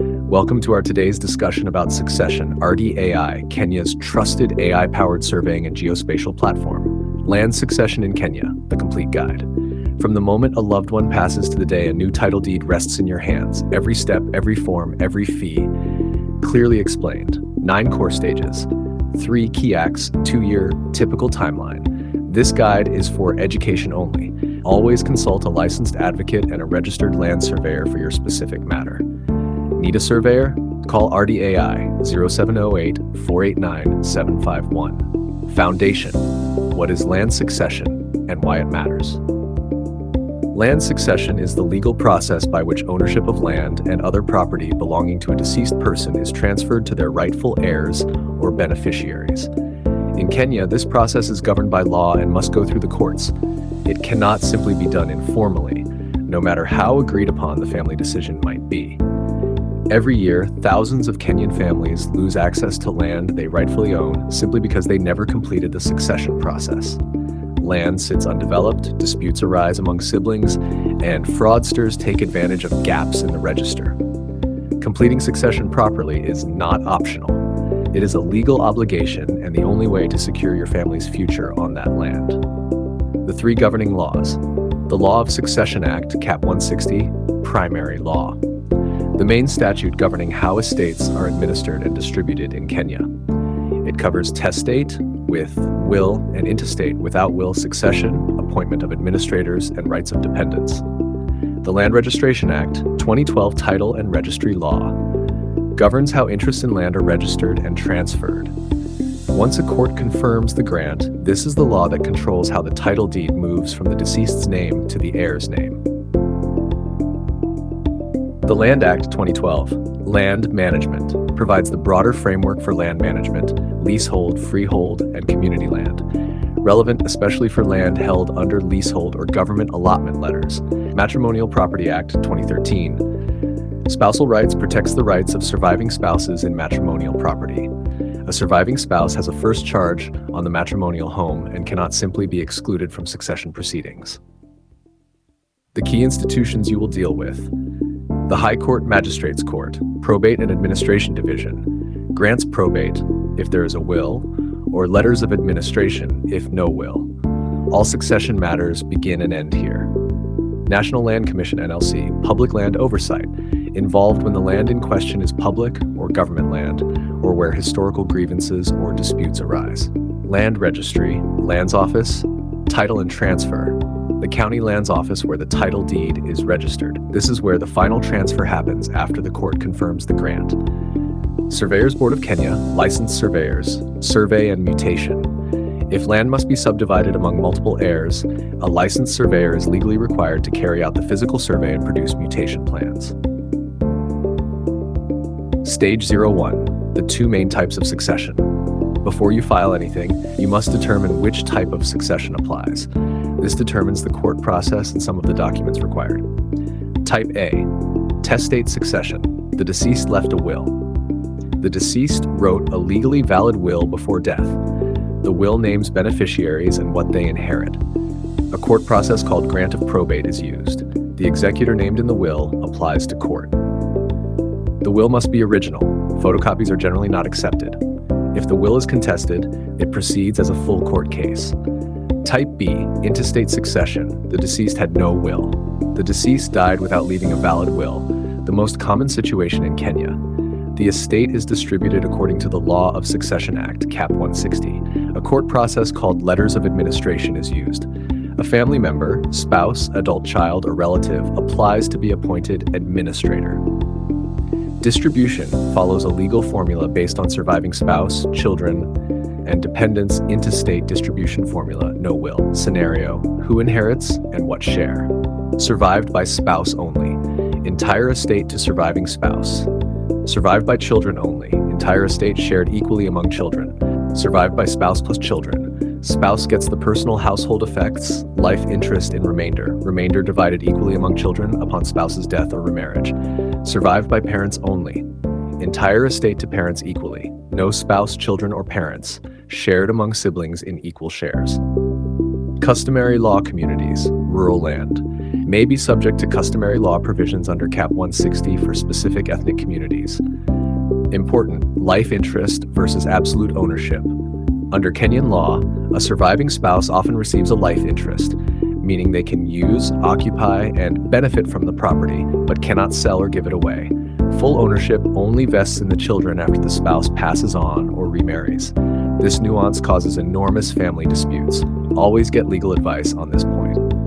Welcome to our today's discussion about succession, Ardhi AI, Kenya's trusted AI-powered surveying and geospatial platform. Land succession in Kenya, the complete guide. From the moment a loved one passes to the day a new title deed rests in your hands, every step, every form, every fee, clearly explained. 9 core stages, 3 key acts, 2-year typical timeline. This guide is for education only. Always consult a licensed advocate and a registered land surveyor for your specific matter. Need a surveyor? Call Ardhi AI 0708-489-751. Foundation: what is land succession and why it matters? Land succession is the legal process by which ownership of land and other property belonging to a deceased person is transferred to their rightful heirs or beneficiaries. In Kenya, this process is governed by law and must go through the courts. It cannot simply be done informally, no matter how agreed upon the family decision might be. Every year, thousands of Kenyan families lose access to land they rightfully own simply because they never completed the succession process. Land sits undeveloped, disputes arise among siblings, and fraudsters take advantage of gaps in the register. Completing succession properly is not optional. It is a legal obligation and the only way to secure your family's future on that land. The 3 governing laws. The Law of Succession Act, Cap 160, primary law. The main statute governing how estates are administered and distributed in Kenya. It covers testate with will and intestate without will succession, appointment of administrators, and rights of dependents. The Land Registration Act, 2012 Title and Registry Law, governs how interests in land are registered and transferred. Once a court confirms the grant, this is the law that controls how the title deed moves from the deceased's name to the heir's name. The Land Act 2012, Land Management, provides the broader framework for land management, leasehold, freehold, and community land, relevant especially for land held under leasehold or government allotment letters. Matrimonial Property Act 2013, Spousal Rights protects the rights of surviving spouses in matrimonial property. A surviving spouse has a first charge on the matrimonial home and cannot simply be excluded from succession proceedings. The key institutions you will deal with: the High Court Magistrates Court, Probate and Administration Division, grants probate if there is a will, or letters of administration if no will. All succession matters begin and end here. National Land Commission NLC, Public Land Oversight, involved when the land in question is public or government land, or where historical grievances or disputes arise. Land Registry, Lands Office, Title and Transfer, the county lands office where the title deed is registered. This is where the final transfer happens after the court confirms the grant. Surveyors Board of Kenya, licensed surveyors, survey and mutation. If land must be subdivided among multiple heirs, a licensed surveyor is legally required to carry out the physical survey and produce mutation plans. Stage 01, the 2 main types of succession. Before you file anything, you must determine which type of succession applies. This determines the court process and some of the documents required. Type A, testate succession. The deceased left a will. The deceased wrote a legally valid will before death. The will names beneficiaries and what they inherit. A court process called grant of probate is used. The executor named in the will applies to court. The will must be original. Photocopies are generally not accepted. If the will is contested, it proceeds as a full court case. Type B, intestate succession. The deceased had no will. The deceased died without leaving a valid will, the most common situation in Kenya. The estate is distributed according to the Law of Succession Act, Cap 160. A court process called letters of administration is used. A family member, spouse, adult child, or relative applies to be appointed administrator. Distribution follows a legal formula based on surviving spouse, children, and dependents' intestate distribution formula, no will. Scenario: who inherits and what share. Survived by spouse only. Entire estate to surviving spouse. Survived by children only. Entire estate shared equally among children. Survived by spouse plus children. Spouse gets the personal household effects, life interest in remainder. Remainder divided equally among children upon spouse's death or remarriage. Survived by parents only. Entire estate to parents equally. No spouse, children, or parents. Shared among siblings in equal shares. Customary law communities, rural land. may be subject to customary law provisions under Cap 160 for specific ethnic communities. Important: life interest versus absolute ownership. Under Kenyan law, a surviving spouse often receives a life interest, meaning they can use, occupy, and benefit from the property, but cannot sell or give it away. Full ownership only vests in the children after the spouse passes on or remarries. This nuance causes enormous family disputes. Always get legal advice on this point.